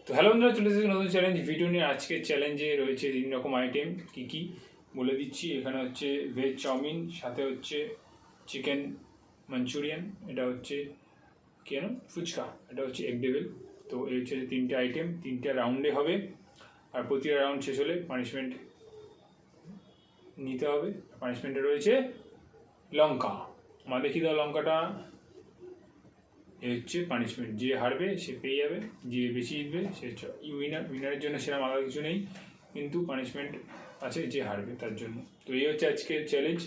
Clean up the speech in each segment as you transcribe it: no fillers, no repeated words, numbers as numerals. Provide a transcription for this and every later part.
তো হ্যালো বন্ধুরা, চলে এসেছে নতুন চ্যালেঞ্জ ভিডিও নিয়ে। আজকের চ্যালেঞ্জে রয়েছে 3 রকম আইটেম। কী বলে দিচ্ছি। এখানে হচ্ছে ভেজ চাউমিন, সাথে হচ্ছে চিকেন মাঞ্চুরিয়ান, এটা হচ্ছে কেন ফুচকা, এটা হচ্ছে এগ ডেভিল। তো এই হচ্ছে 3টে আইটেম, 3টে রাউন্ডে হবে। আর প্রতিটা রাউন্ড শেষ হলে পানিশমেন্ট নিতে হবে। পানিশমেন্টে রয়েছে লঙ্কা। মা দেখিয়ে দাও লঙ্কাটা। এ হচ্ছে পানিশমেন্ট, যে হারবে সে পেয়ে যাবে, যে বেশি জিতবে সে উইনার। উইনারের জন্য সেরকম আলাদা কিছু নেই, কিন্তু পানিশমেন্ট আছে যে হারবে তার জন্য। তো এই হচ্ছে আজকের চ্যালেঞ্জ।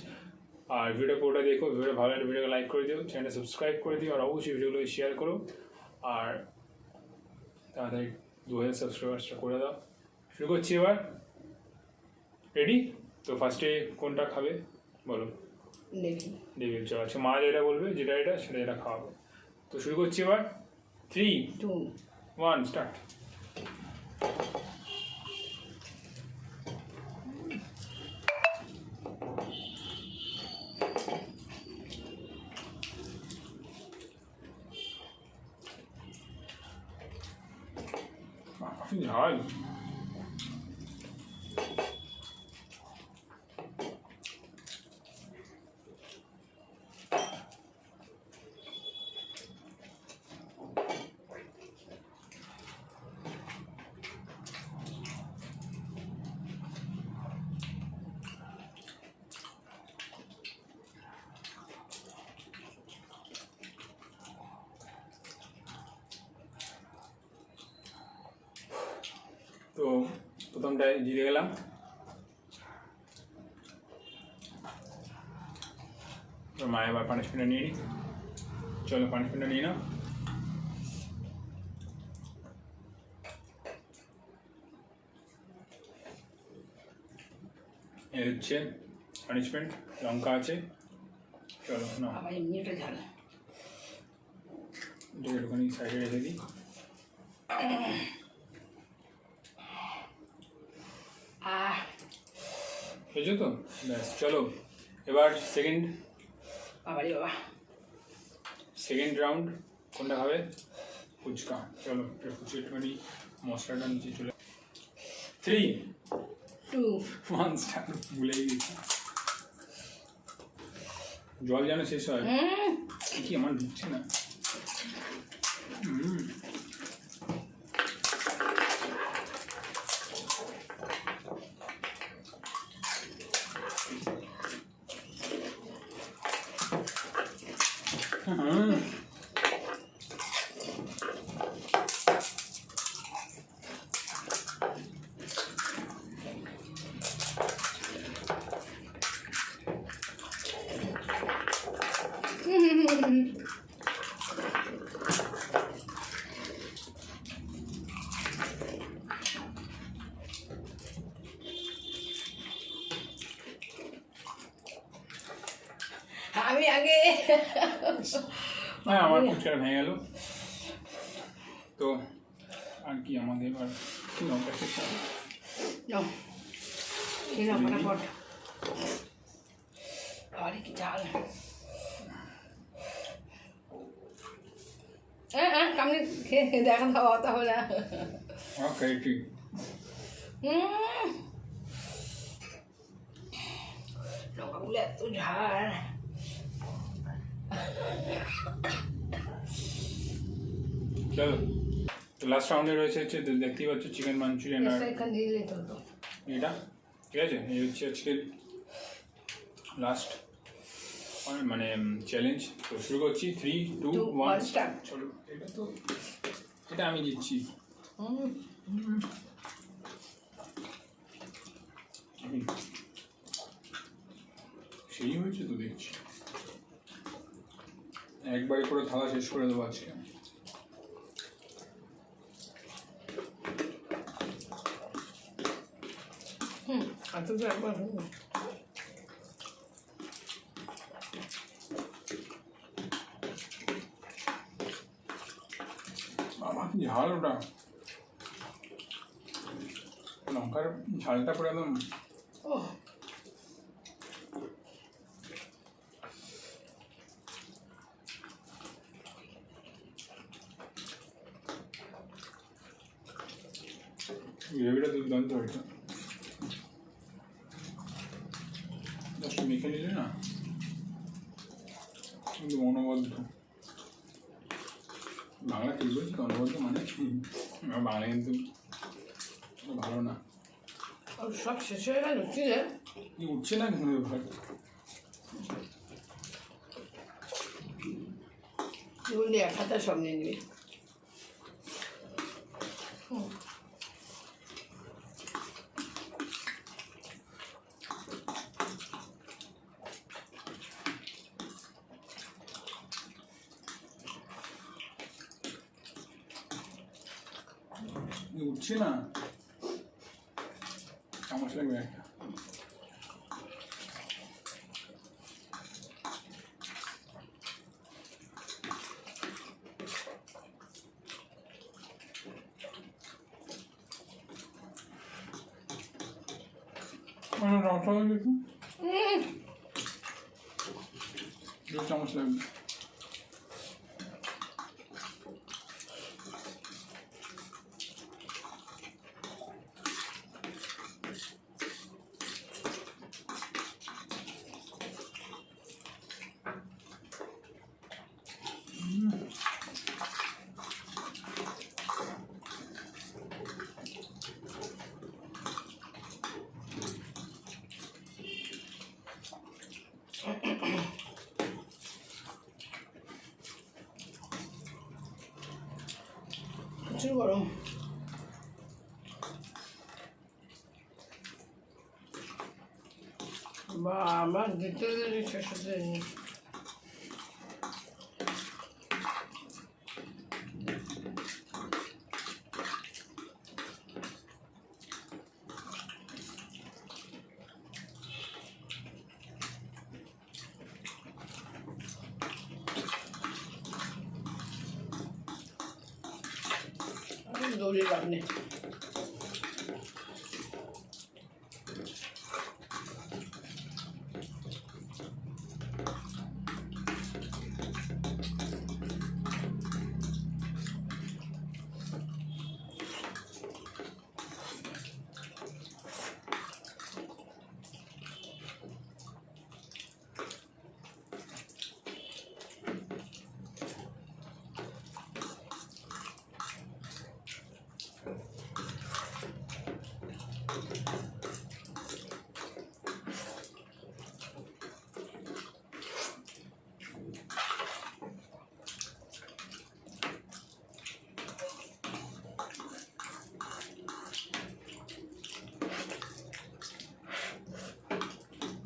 আর ভিডিওটা পুরোটা দেখো, ভিডিওটা ভালো লাগলে ভিডিওকে লাইক করে দিও, চ্যানেলটা সাবস্ক্রাইব করে দিও, আর অবশ্যই ভিডিওগুলো শেয়ার করো। আর তাড়াতাড়ি 2000 সাবস্ক্রাইবার্সটা করে দাও। শুরু করছি এবার। রেডি? তো ফার্স্টে কোনটা খাবে বলো? ডেভিল। চল, আচ্ছা মা যেটা বলবে, যেটা সেটা খাওয়াবো। তো শুরু করছি এবার। 3, 2, 1 স্টার্ট। কাফি ঝাল। তো প্রথমটায় জিতে গেলাম। তো মা এবার পানিশমেন্টটা নিয়ে নিই। চলো পানিশমেন্টটা নিয়ে নাও। এই হচ্ছে পানিশমেন্ট, লঙ্কা আছে। চলো না, এমনিটা ঝাল। এটা একটুখানি সাইডে রেখে দিই। বুঝছো তো? ব্যাস, চলো এবার সেকেন্ড রাউন্ড। কোনটা খাবে? ফুচকা। চলো ফুচকা একটুখানি মশলাটা নিচে চলে। 3, 2, 1 স্টার্ট। ভুলেই গেছি, জল যেন শেষ হয়। কি আমার ঢুকছে না। আমি আগে। হ্যাঁ, আমার ফুচকাটা ভেঙে গেল। তো আর কি আমাদের এবার লঙ্কা শেষ হবে। আরে কি ঝাল। কামড়ে খেয়ে দেখা খাওয়া তাহলে। ওকে, ঠিক। লঙ্কাগুলো এত ঝাল। চলো, তো লাস্ট রাউন্ডে রয়েছে হচ্ছে, দেখতেই পাচ্ছ, চিকেন মাঞ্চুরিয়ান। আর এটা ঠিক আছে, এই হচ্ছে আজকে লাস্ট মানে চ্যালেঞ্জ। তো শুরু করছি। 3, 2, 1 স্টার্ট। চলো, এটা আমি দিচ্ছি। সেই হয়েছে তো দেখছি, একবারে করে থালা শেষ করে দেবো আজকে। বাবা কি ঝাল ওটা, লঙ্কার ঝালটা পুরো একদম। গ্রেভিটা দুর্দান্ত হয়েছে। জাস্ট মেখে নিলে না কিন্তু অনবদ্য। বাংলা ঠিক বলছি তো, অনবদ্য মানে আমার বাংলা কিন্তু ভালো না। আর সব শেষ হয়ে গেল চিড়ে কি উঠছে না কিন্তু ভাত। বললি এক হাতে সব নিয়ে নিবি। কি উঠছে না, চামচ লাগবে একটা। রসা দেখুন, দু চামচ লাগবে। প্রচুর গরম। বাবা দিতে দিতে শেষ হতে নেই। দৌড়ে লাভ নেই।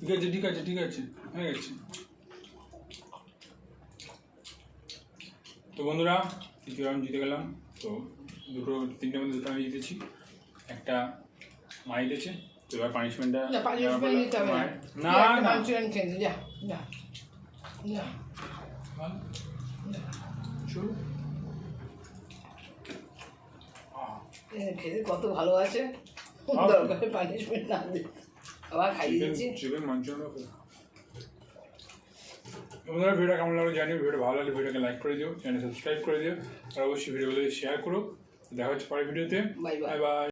ঠিক আছে ঠিক আছে ঠিক আছে, হয়ে গেছে। তো বন্ধুরা, তৃতীয় রাউন্ড জিতে গেলাম। তো তিনটে মধ্যে দুটো আমি জিতেছি, একটা মা জিতেছে। তো এবার পানিশমেন্টটা না পানিশমেন্ট নিতে হবে না। না না মাঞ্চুরিয়ান খেয়ে নে, যা যা যা। শুরু। খেতে কত ভালো আছে, দরকার পানিশমেন্ট না দিয়ে আবার খাইয়ে দিচ্ছি। Chicken Manchurian. বন্ধুরা, ভিডিওটা কেমন লাগলো জানিও। ভিডিও ভালো লাগলে ভিডিওকে লাইক করে দিও, চ্যানেল সাবস্ক্রাইব করে দিও, আর অবশ্যই ভিডিওগুলো শেয়ার করো। দেখা হচ্ছে পরের ভিডিওতে। Bye bye. Bye bye.